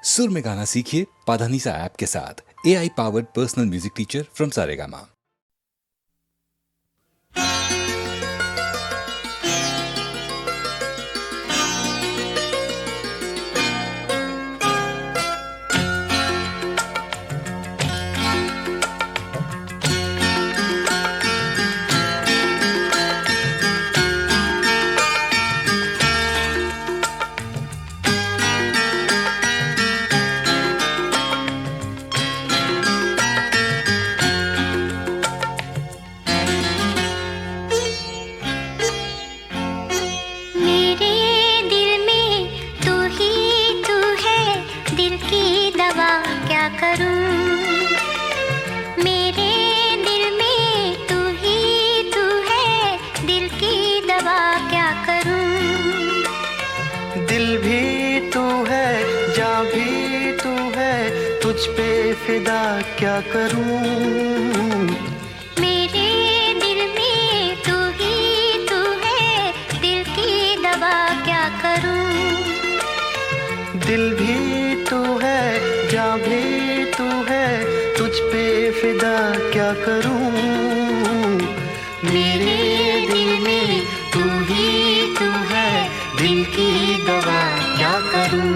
सुर में गाना सीखिए पाधानीसा ऐप के साथ। AI powered personal music teacher from Saregama. दिल भी तू है, जान भी तू है, तुझ पे फिदा क्या करूं। मेरे दिल में तू ही तू है, दिल की दवा क्या करूं। दिल भी तू है, जान भी तू है, तुझ पे फिदा क्या करूं। मेरे दिल में तू ही तू है, दिल की दवा क्या करूं।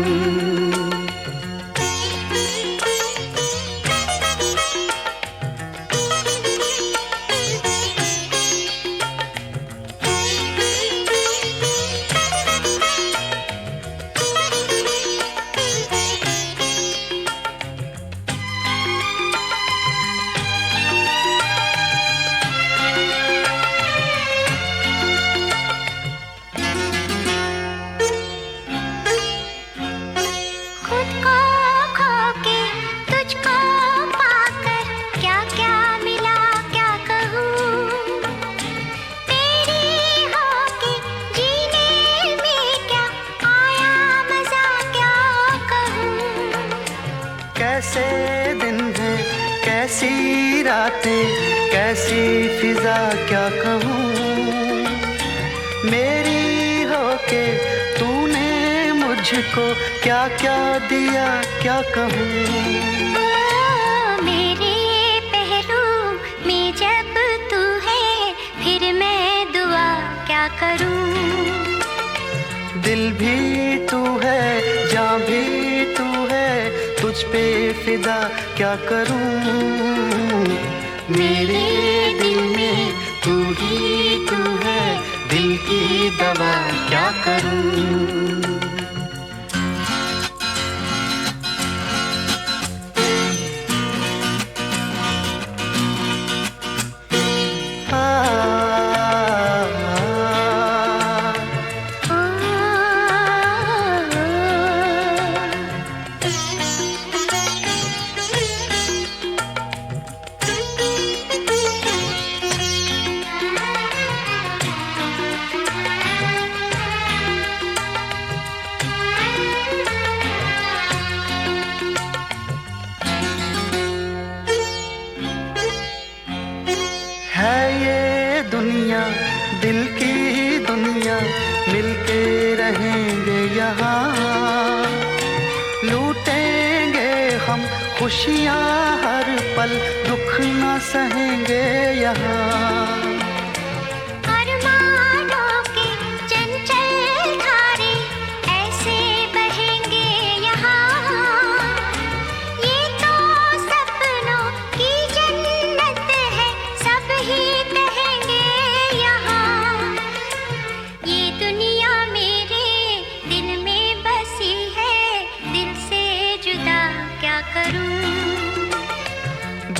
कैसे दिन है, कैसी रातें, कैसी फिजा क्या कहूँ। मेरी होके तूने मुझको क्या क्या दिया क्या कहूँ। मेरे पहलू में जब तू है, फिर मैं दुआ क्या करूँ। दिल भी तू है, जान भी तू है, तुझ पे फिदा क्या करूं। मेरे दिल में तू ही तू है, दिल की दवा क्या करूं। है ये दुनिया दिल की दुनिया, मिलके रहेंगे यहाँ। लूटेंगे हम खुशियाँ हर पल, दुख न सहेंगे यहाँ।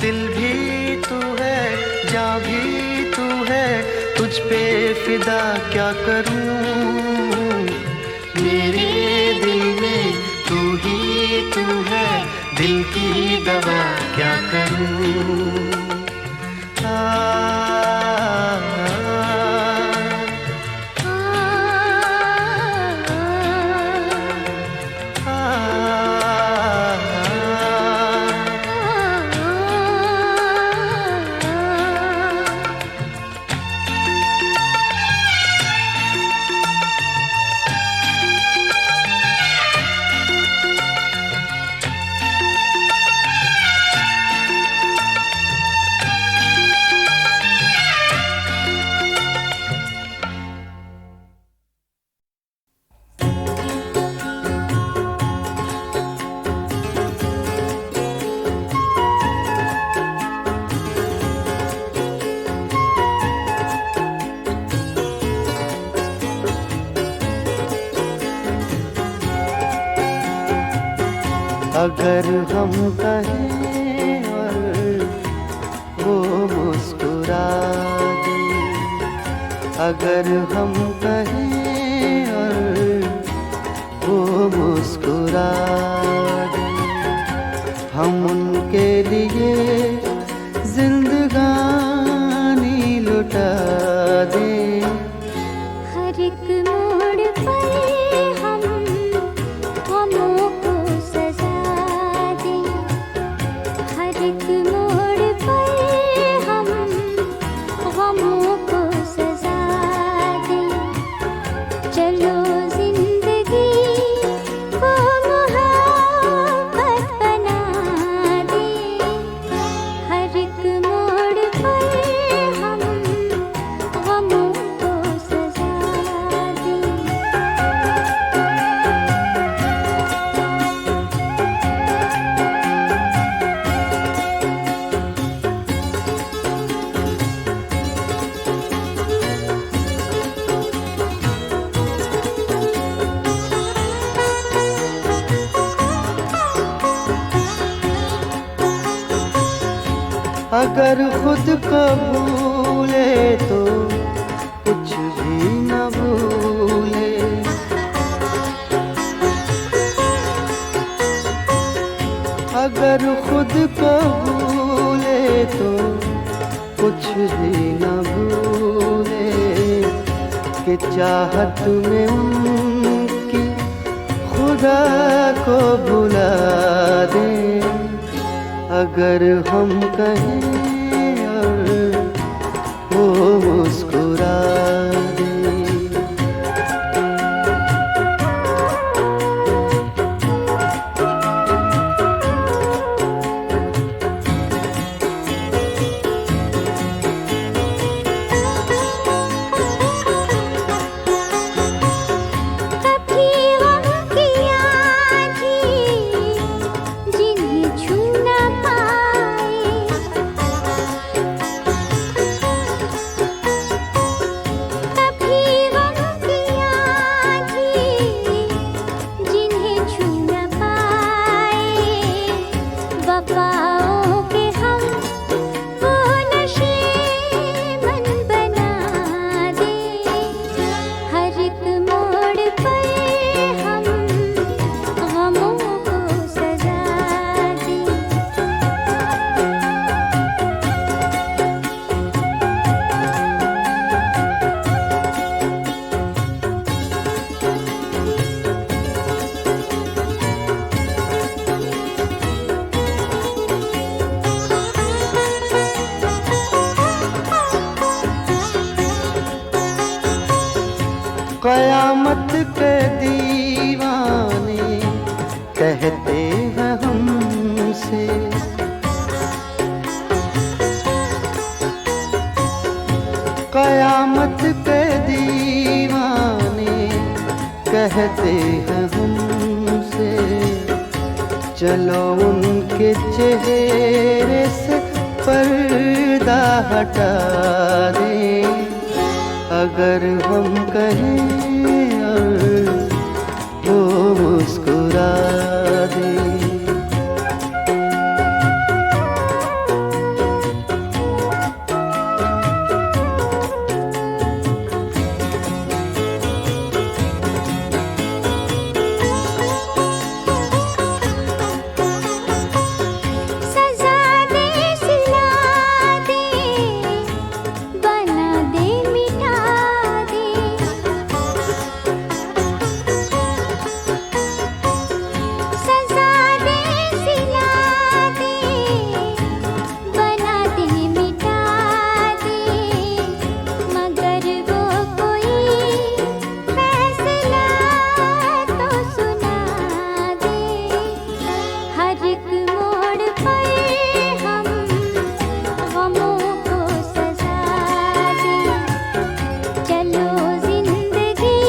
दिल भी तू है, जान भी तू है, तुझ पे फिदा क्या करूं। मेरे दिल में तू ही तू है, दिल की दवा क्या करूं। अगर हम कहें और वो मुस्कुरा दे, अगर हम कहें और वो मुस्कुरा दे, हम उनके लिए जिंदगानी लुटा दे। हर एक मोड़ पर हम गमों को सजा दें, हर एक मोड़ पर हम गमों को सजा दें। चलो जिंदगी को मोहब्बत बना दें, हर एक मोड़ पर हम गमों को सजा दें। अगर खुद को भूले तो कुछ भी न भूले, अगर खुद को भूले तो कुछ भी न भूले, कि चाहत में उनकी खुदा को भुला दे। अगर हम कहें और वो मुस्कुरा दे। कभी गम की आंधी जिन्हें छू न पाए, कभी गम की आंधी जिन्हें छू न पाए, वफाओं के हम वो नशे मन बना दे। हर एक मोड़ पर हम गमों को सजा दें। कयामत के दीवाने कहते हैं हमसे, कयामत के दीवाने कहते हैं हमसे, चलो उनके चेहरे से पर्दा हटा दें। अगर हम कहें और वो मुस्कुरा दे। सजा दे, सिला दे, बना दे, मिटा दे। सजा दे, सिला दे, बना दे, मिटा दे। मगर वो कोई फैसला तो सुना दे। हर एक मोड़ पर हम गमों को सजा दें। चलो जिंदगी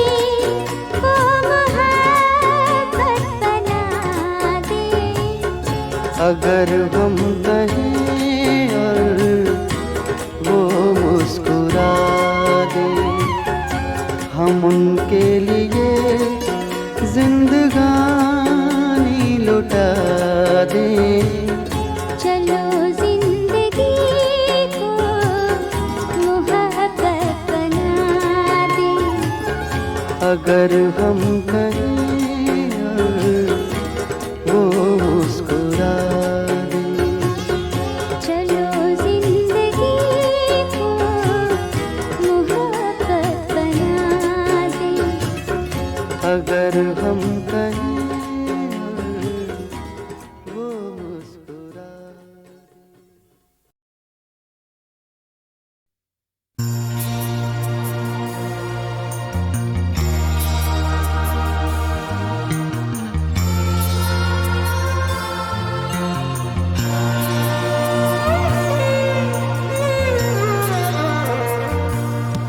को मोहब्बत बना दें। अगर हम कहें और वो मुस्कुरा दे, हम उनके लिए जिंदगानी लुटा अगर हम कहीं वो मुस्कुरा दे, चलो जिंदगी को मोहब्बत बना दे। अगर हम कहीं वो मुस्कुरा दे।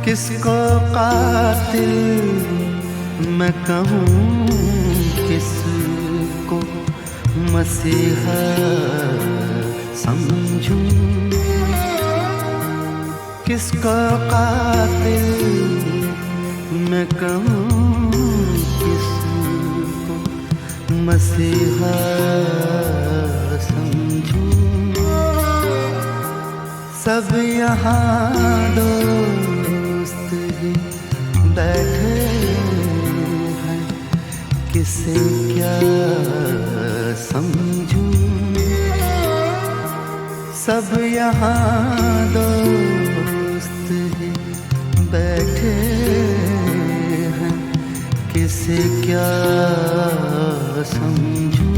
किसको कातिल मैं कहूँ, किसको मसीहा समझूं, किसको कातिल मैं कहूँ, किसको मसीहा समझूं। सब यहाँ दोस्त ही बैठे हैं, किसे क्या समझूं। सब यहाँ दोस्त ही बैठे हैं, किसे क्या समझूं।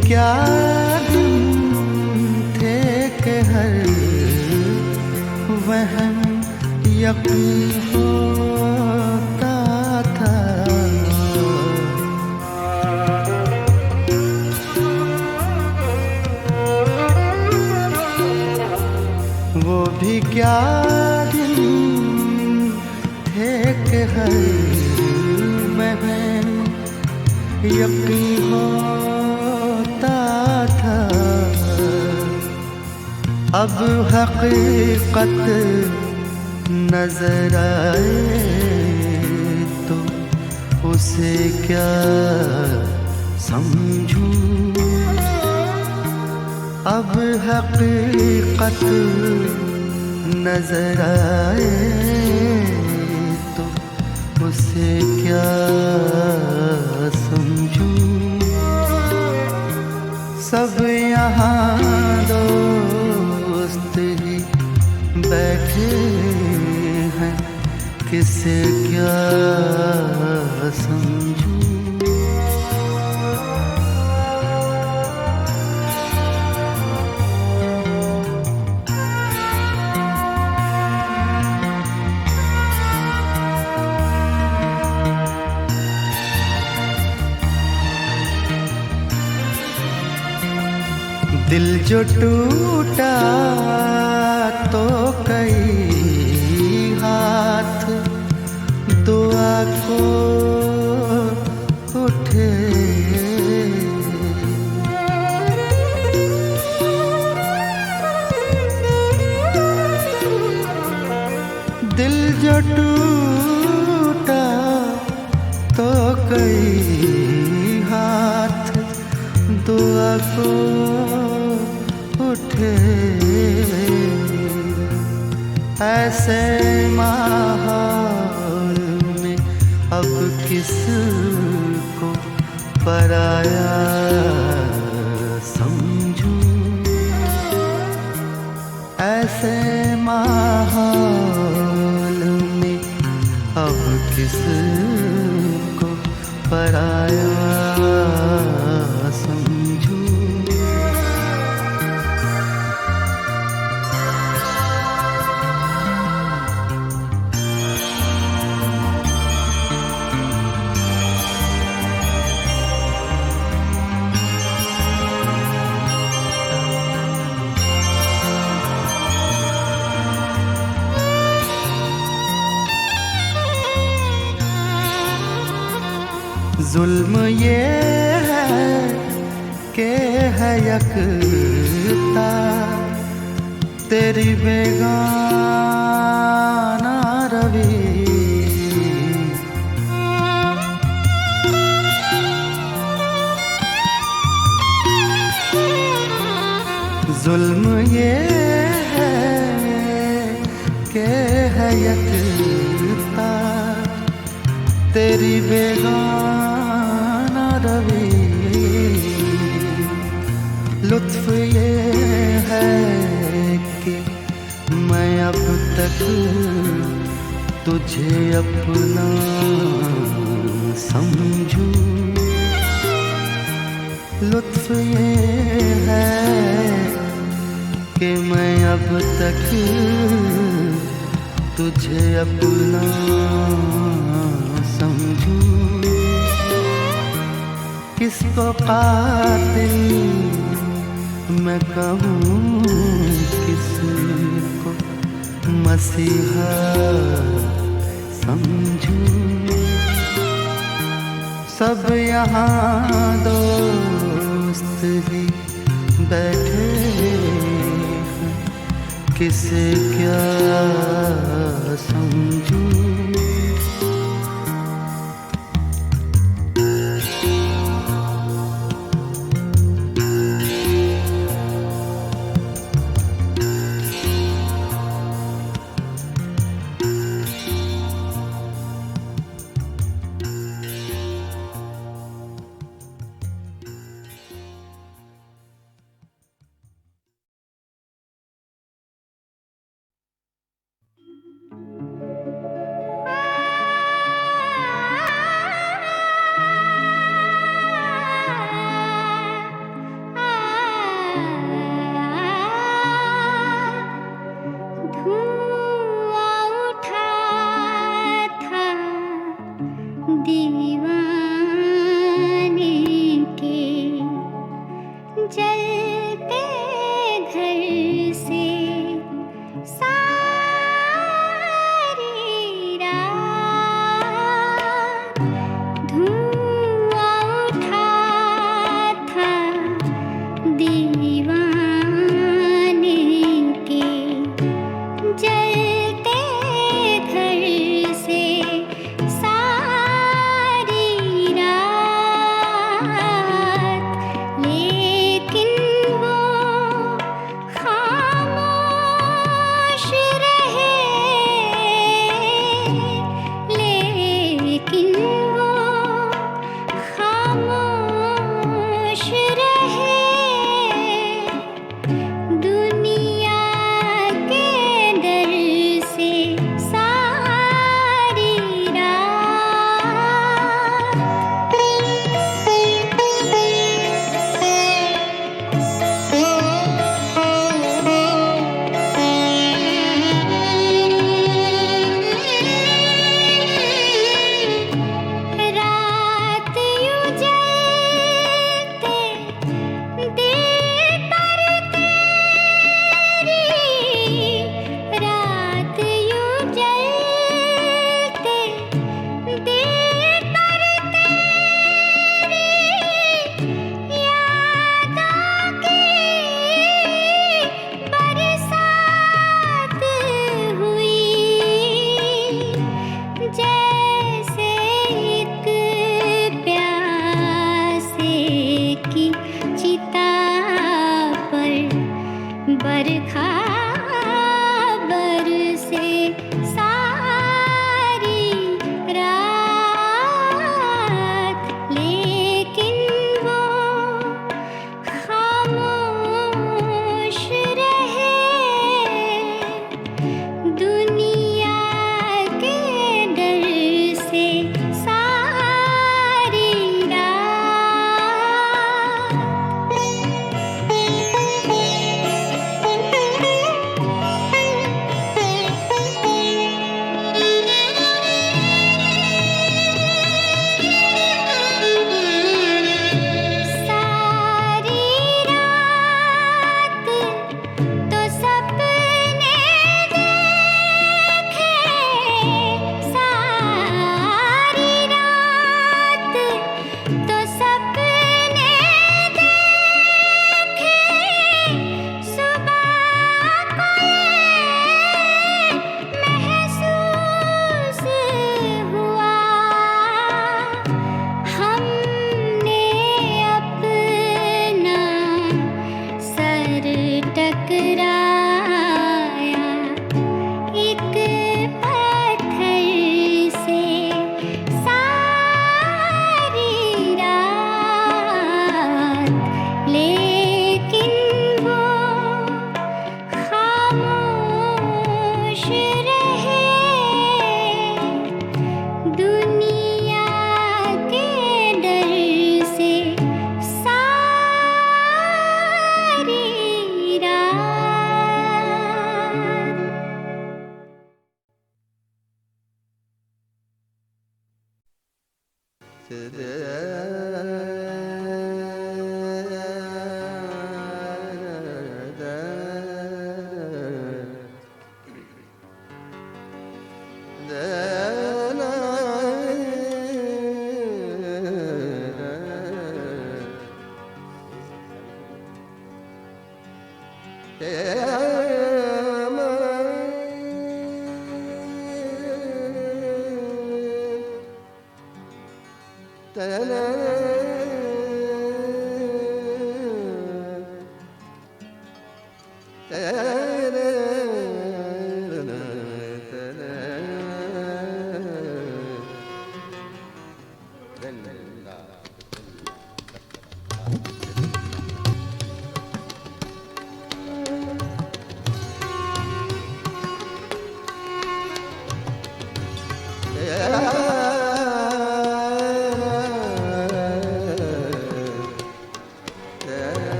क्या दिन थे कि हर वहम यकीन होता था। वो भी क्या दिन थे कि हर वहम यकीन होता था। अब हकीकत नजर आए तो उसे क्या समझूं। अब हकीकत नजर आए तो उसे क्या समझूं। सब यहाँ दोस्त ही बैठे हैं, किसे क्या समझूं। दिल जो टूटा तो कई हाथ दुआ को उठे। दिल जो टूटा तो कई हाथ दुआ को उठे। ऐसे माहौल में अब किसको पराया समझूं। ऐसे माहौल में अब किसको पराया समझूं। जुल्म ये है के है यकता तेरी बेगाना रवि। जुल्म ये है के है यकता तेरी बेगाना रवि। लुत्फ ये है कि मैं अब तक तुझे अपना समझूं। लुत्फ ये है कि मैं अब तक तुझे अपना समझूं। किसको कातिल मैं कहूँ, किसको मसीहा समझूं। सब यहाँ दोस्त ही बैठे हैं, किसे क्या समझूं।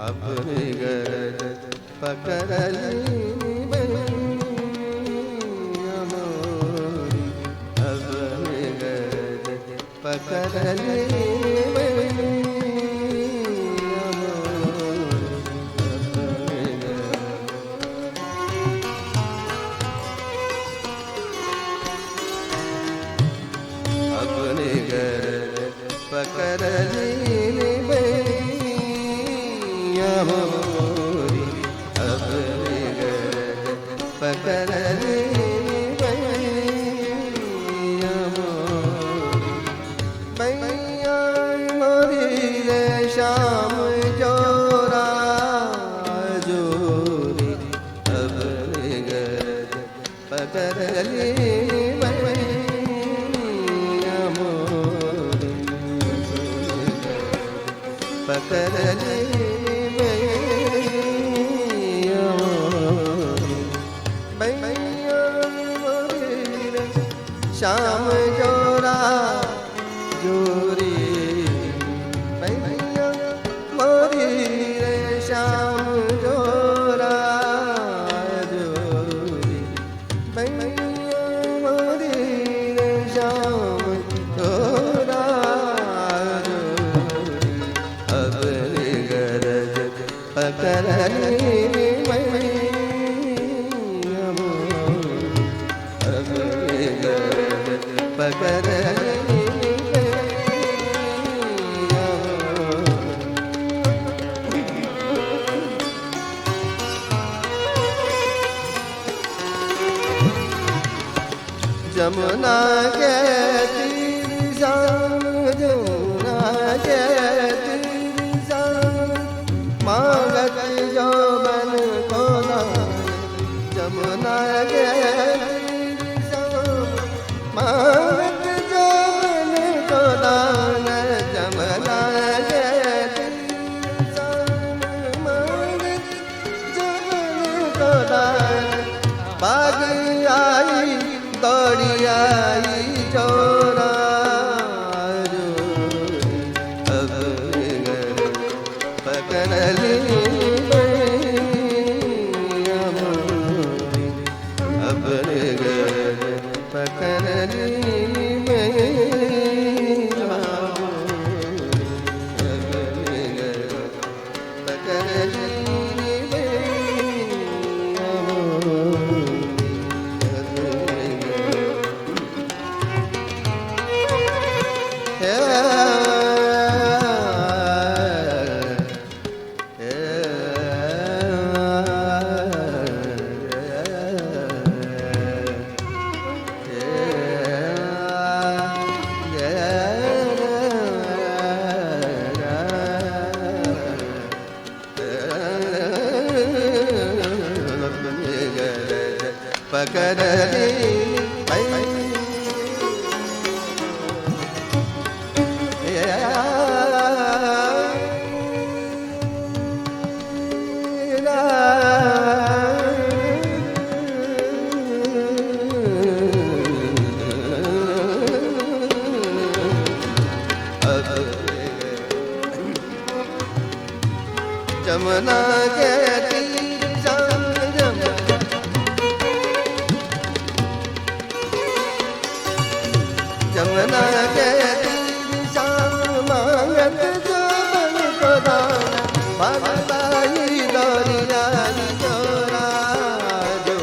अपनी गरज पकड़ली मैया मोरी, अपनी गरज पकड़ली मैया मोरी, अपनी गरज पकड़ली मोरी, अपनी गरज पकड़ली मैया मोरी, मैया मोरी रे श्याम जोरा जोरी, अपनी गरज पकड़ली मैया मोरी, पकड़ली श्याम जोरा जोरी, मैया मोरी रे श्याम जोरा जोरी, मैया मोरी रे श्याम जोरा जोरी, अपनी गरज पकड़ली मैया मोरी, अपनी गरज पकड़ली मैया जमुना के तीर शाम, जमुना के तीर शाम, मांगत जो बन को दान, जमुना के तीर शाम, मांगत जो बन को दान, जमुना के तीर शाम, मांगत जो बन को दान, बाग आई दौड़ी आई जोरा जोरी, अपनी गरज पकड़ली मैया मोरी, अपनी गरज पकड़ली मैया मोरी, अपनी गरज पकड़ली मैया मोरी। पकड़ली जमुना के जमुना के तीर शाम मांगत जो बन को दान भगवाई दौरिया जोरा जो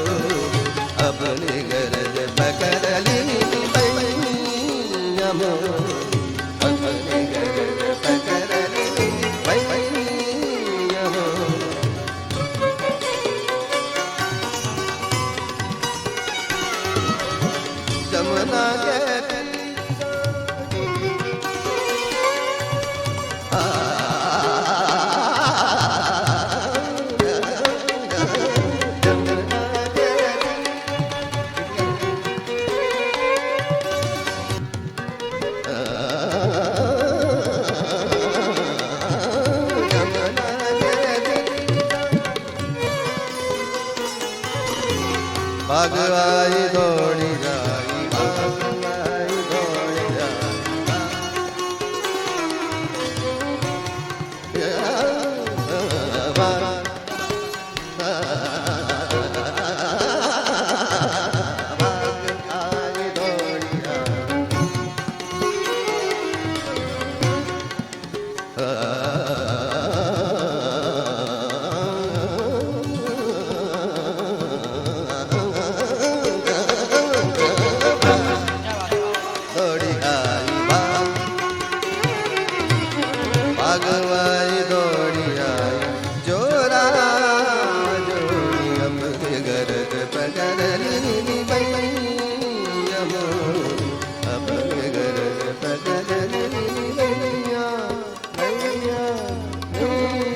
अपनी गरज पकड़ ली बैया मोरी अपनी गरज पकड़ ली बैया मोरी जमुना के भगवाई दौड़ी जाई भगवाई दौड़ी भगवाई दौड़ी दौड़ी आई भगवाई दौड़ी आई जोरा जोड़ी अपने गरज पकड़ ली बैया मोरी अपने गरज पकड़ ली बैया बैया बैया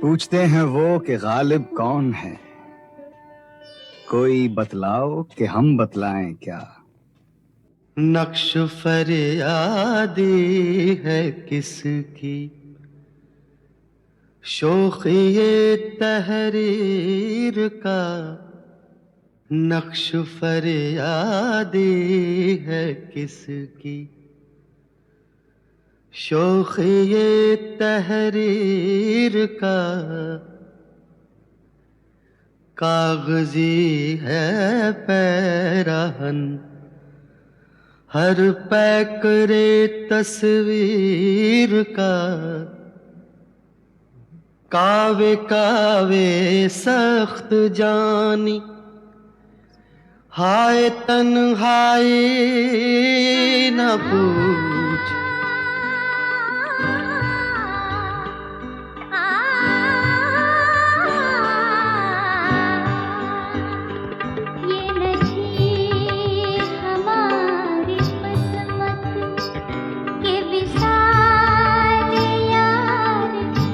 पूछते हैं वो कि गालिब कौन है, कोई बतलाओ कि हम बतलाएं क्या। नक्श फरियादी है किसकी, शोखिए तहरीर का। नक्श फरियादी है किसकी, शोखिए तहरीर का। कागजी है पैराहन हर पैकरे तस्वीर का। कावे कावे सख्त जानी हाय तन्हाई न पूछ। ये नसीब हमारी किस्मत के विसार यार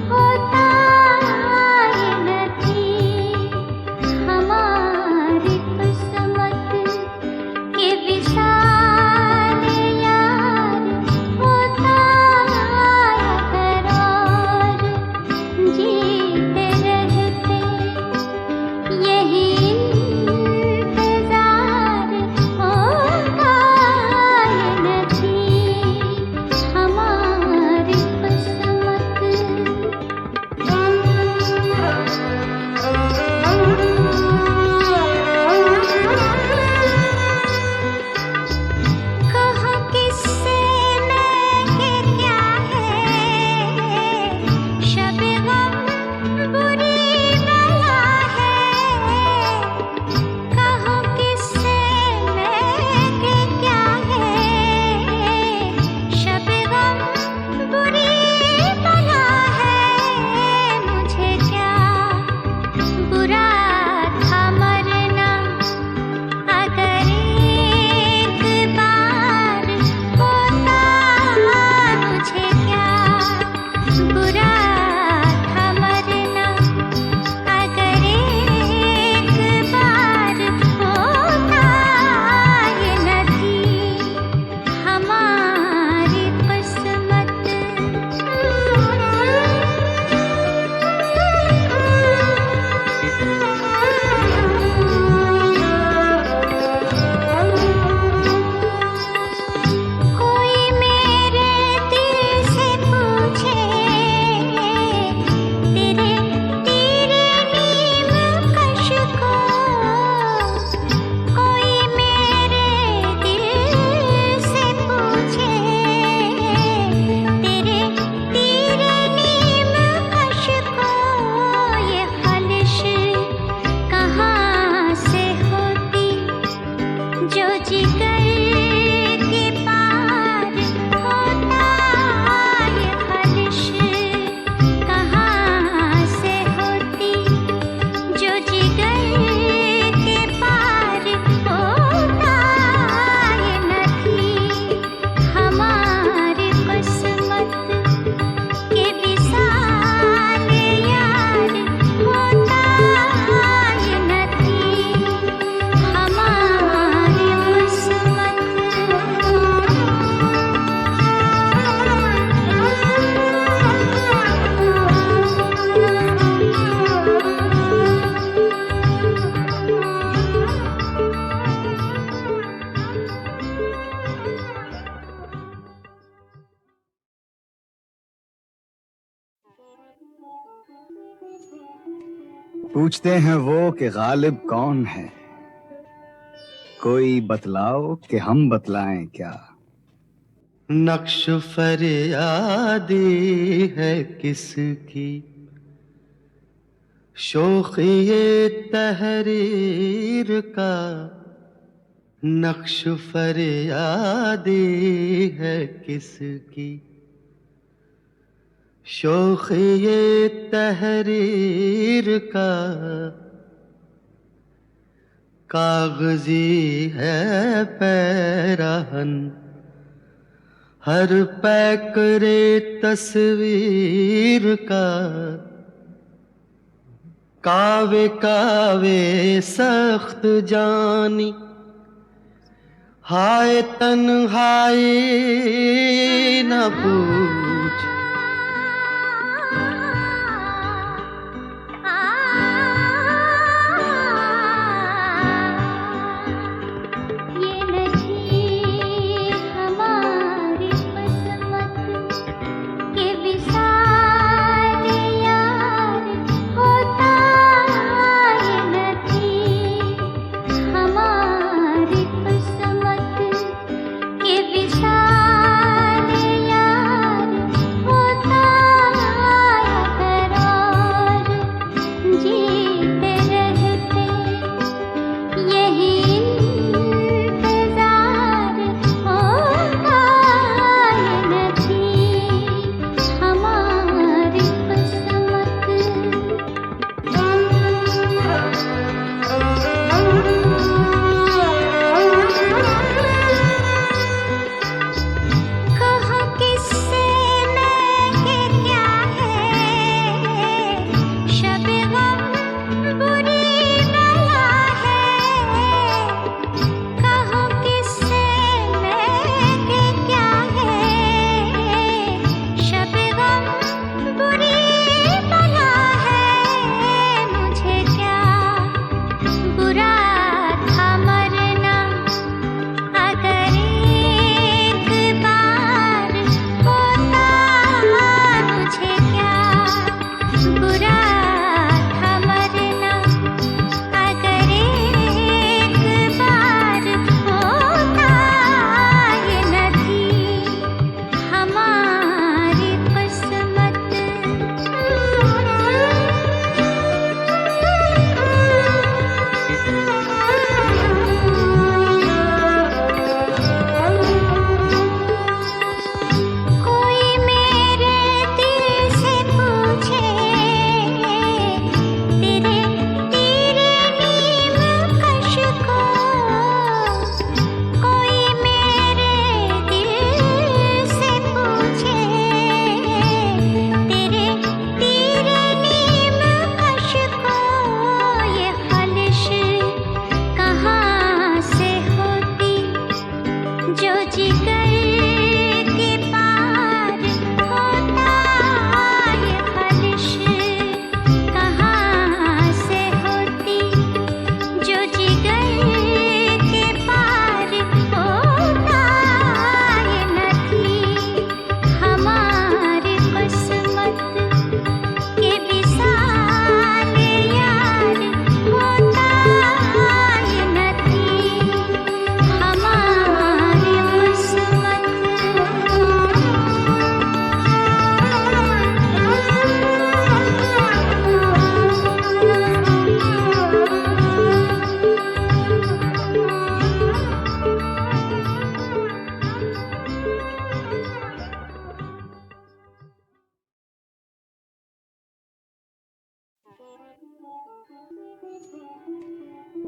होता। ये नसीब हमारी किस्मत के विसार यार पूछते हैं वो कि गालिब कौन है, कोई बतलाओ कि हम बतलाएं क्या। नक्श फरियादी है किसकी, शौक़ ये तहरीर का। नक्श फरियादी है किसकी, शौक़ ये तहरीर का। कागजी है पैराहन, हर पैकरे तस्वीर का। कावे कावे सख्त जानी, हाय तन्हाई न पूछ।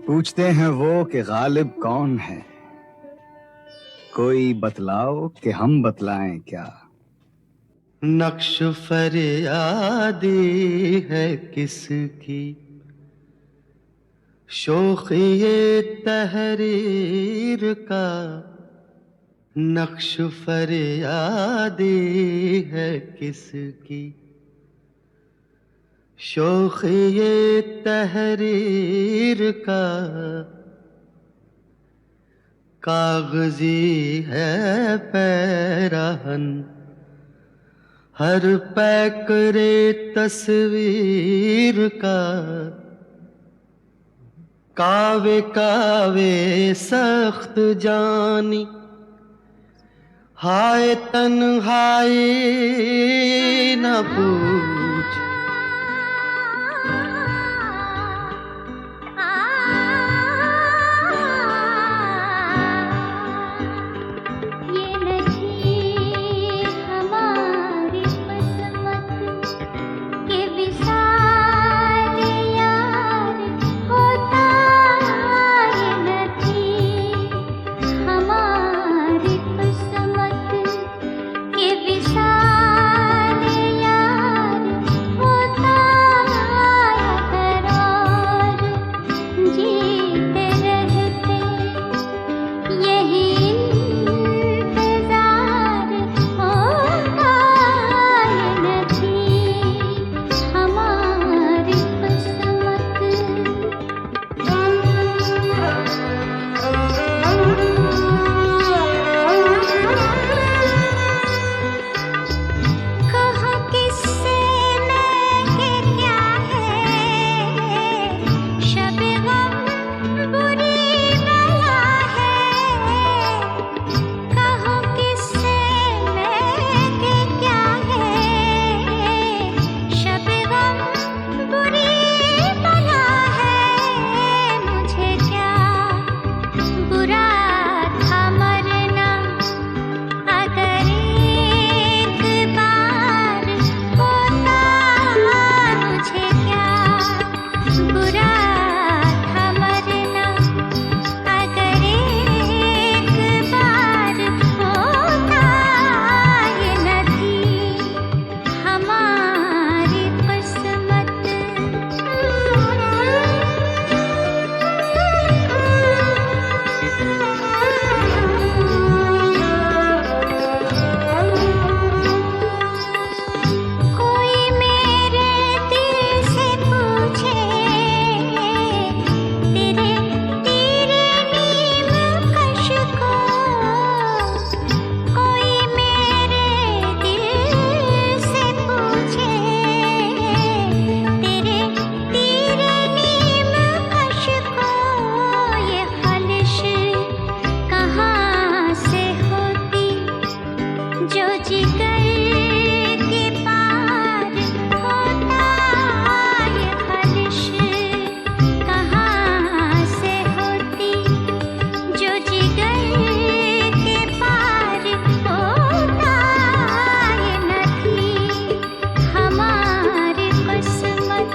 पूछते हैं वो कि गालिब कौन है, कोई बतलाओ कि हम बतलाएं क्या। नक्श फरियादी है किसकी, शौक़ ये तहरीर का। नक्श फरियादी है किसकी, शौक़ ये तहरीर का। कागजी है पैराहन, हर पैकरे तस्वीर का। कावे कावे सख्त जानी, हाय तन्हाई न पूछ। ये नहीं हमारी किस्मत के विसाल यार होता, ये नहीं हमारी किस्मत के विसाल यार होता, अगर और जीते रहते यही इंतजार होता, ये नहीं हमारी कहाँ किससे महके क्या है, शब-ए गम बुरी बला है। कहाँ किससे महके क्या है, शब-ए गम बुरी बला है। मुझे क्या बुरा था मरना, अगर एक बार होता। मुझे क्या बुरा था मरना, अगर एक बार होता। ये नहीं हमारी किस्मत। कोई मेरे दिल से पूछे, तेरे तेरे नीम कश को। कोई मेरे दिल से पूछे, तेरे तेरे नीम कश को। ये ख्वाहिश कहाँ से होती, जो जिगर के पार होता। ये ख्वाहिश कहाँ से होती, जो जिगर के पार होता। ये नहीं हमारी किस्मत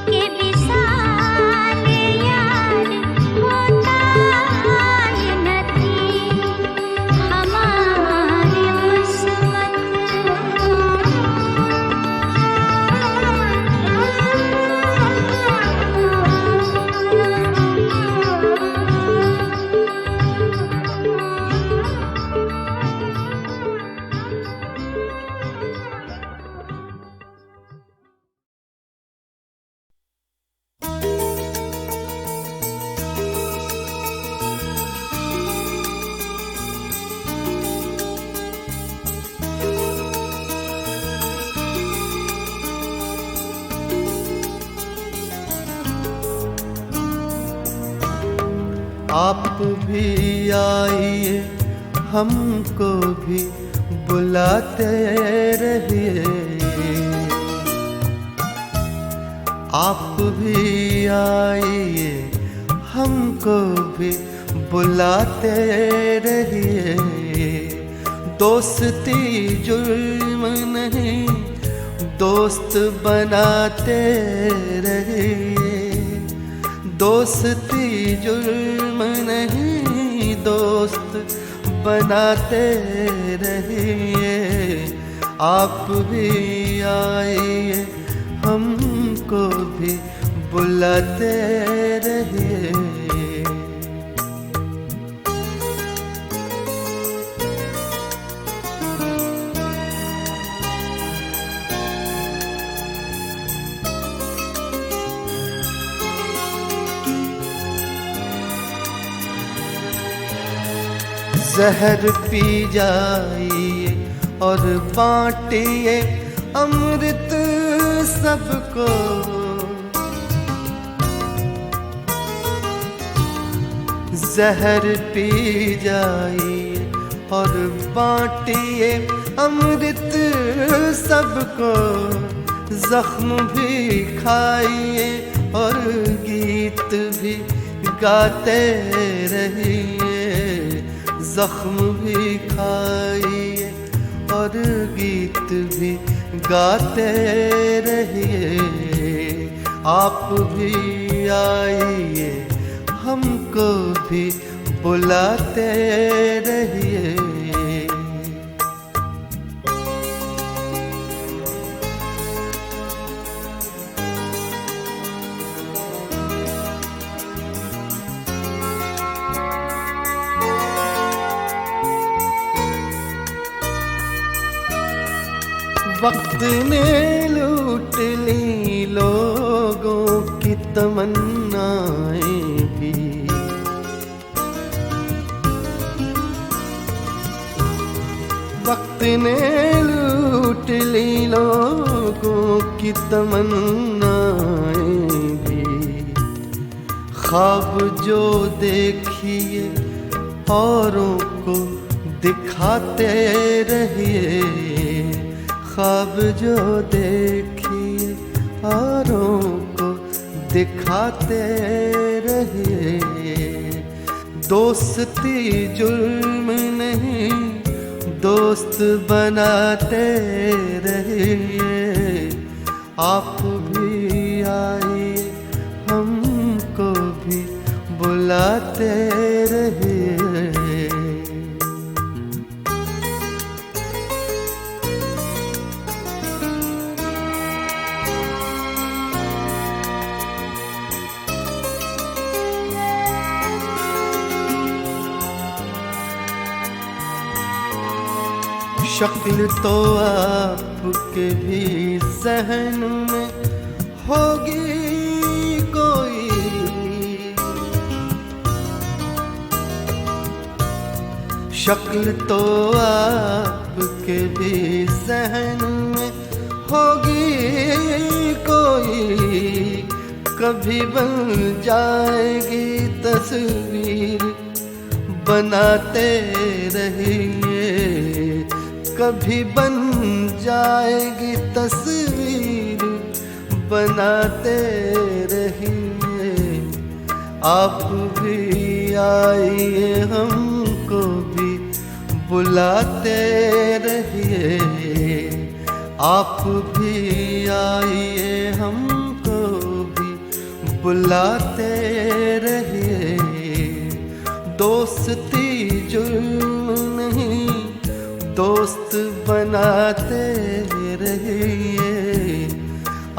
के विसाल यार होता। ये नहीं हमारी आप भी आइए, हमको भी बुलाते रहिए। आप भी आइए, हमको भी बुलाते रहिए। दोस्ती जुर्म नहीं, दोस्त बनाते रहिए। दोस्ती जुर्म नहीं, दोस्त बनाते रहिए। आप भी आइए, हमको भी बुलाते रहिए। जहर पी जाइए और बांटिए अमृत सबको। जहर पी जाइए और बांटिए अमृत सबको, जख्म भी खाइए और गीत भी गाते रहिए, जख्म भी खाइए और गीत भी गाते रहिए। आप भी आइए हमको भी बुलाते रहिए। वक्त ने लूट ली लोगों की तमन्नाएं भी, वक्त ने लूट ली लोगों की तमन्नाएं भी। ख्वाब जो देखिए औरों को दिखाते रहिए, ख्वाब जो देखिए औरों को दिखाते रहिए। दोस्ती जुल्म नहीं, दोस्त बनाते रहिए। आप भी आइए हमको भी बुलाते रहिए। शक्ल तो आपके भी ज़हन में होगी कोई, शक्ल तो आपके भी ज़हन में होगी कोई। कभी बन जाएगी तस्वीर बनाते रहिए, कभी बन जाएगी तस्वीर बनाते रहिए। आप भी आइए हमको भी बुलाते रहिए। आप भी आइए हमको भी बुलाते रहिए। दोस्ती जुल्म नहीं, दोस्त बनाते रहिए।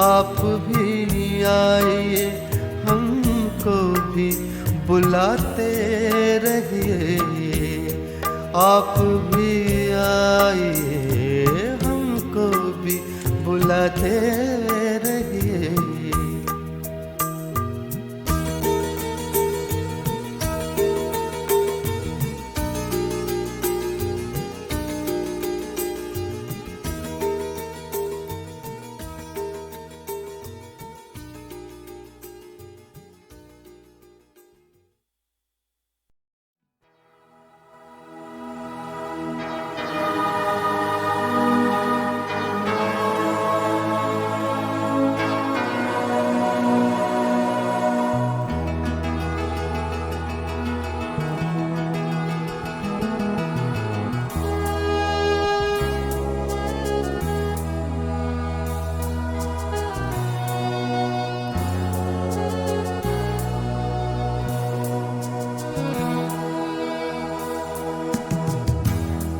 आप भी आइए हमको भी बुलाते रहिए। आप भी आइए हमको भी बुलाते रहिए।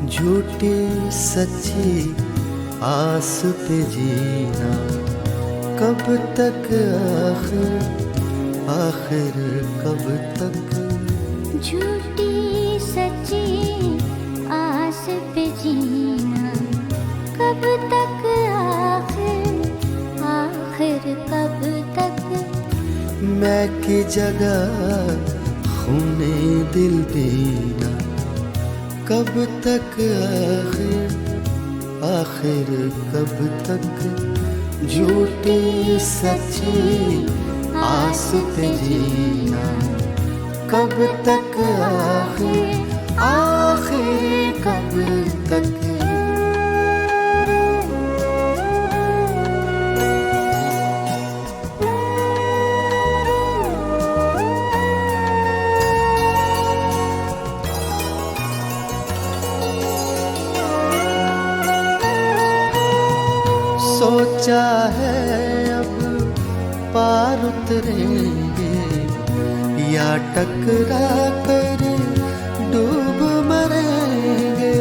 झूठी सच्ची आस पे जीना कब तक, आखिर कब तक। झूठी सच्ची आस पे जीना कब तक, आखिर कब तक। मैं की जगह खूने दिल पीना कब तक, आखिर कब तक। झूठी सच्ची आस पे जीना कब तक आखिर आखिर कब तक। सोचा है अब पार उतरेंगे या टकरा कर डूब मरेंगे।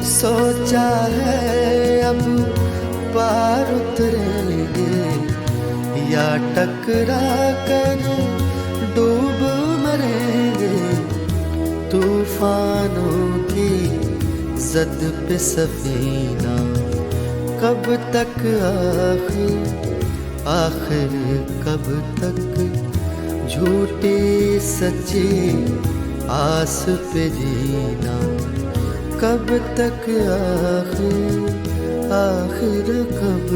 सोचा है अब पार उतरेंगे या टकरा कर डूब मरेंगे। तूफानों की जद पे सफीना कब तक आखिर आखिर कब तक। झूठी सच्ची आस पे जीना कब तक आखिर आखिर कब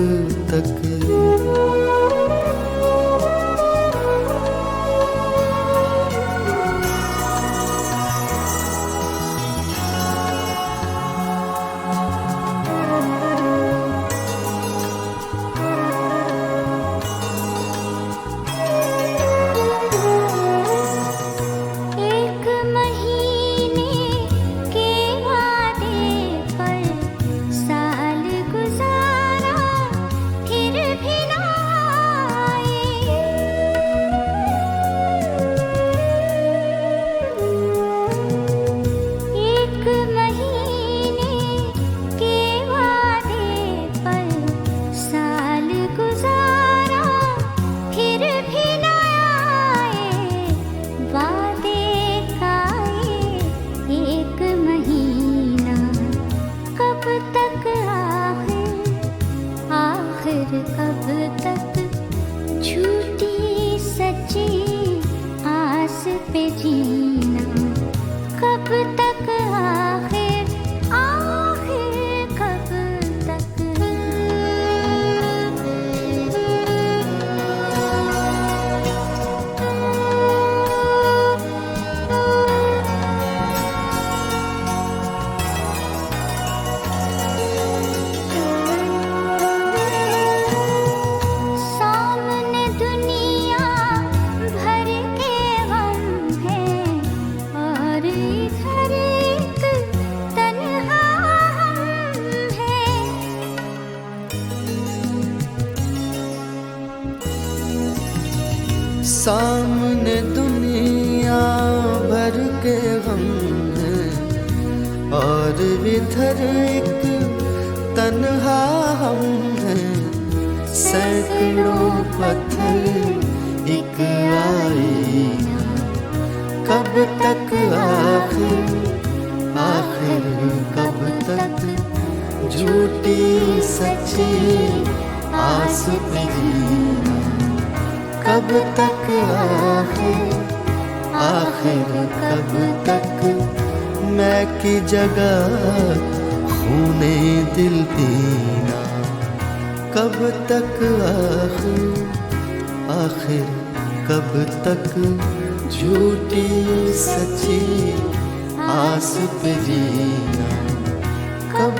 तक। सामने दुनिया भर के गम हैं और इधर एक तन्हा हम हैं। सैकड़ों पत्थर एक आईना कब तक आखिर आखिर कब तक। झूठी सच्ची आस पे जीना कब तक आखिर आखिर कब तक। मैं की जगह खूने दिल पीना कब तक आखिर आखिर कब तक। झूठी सच्ची आस पे जीना कब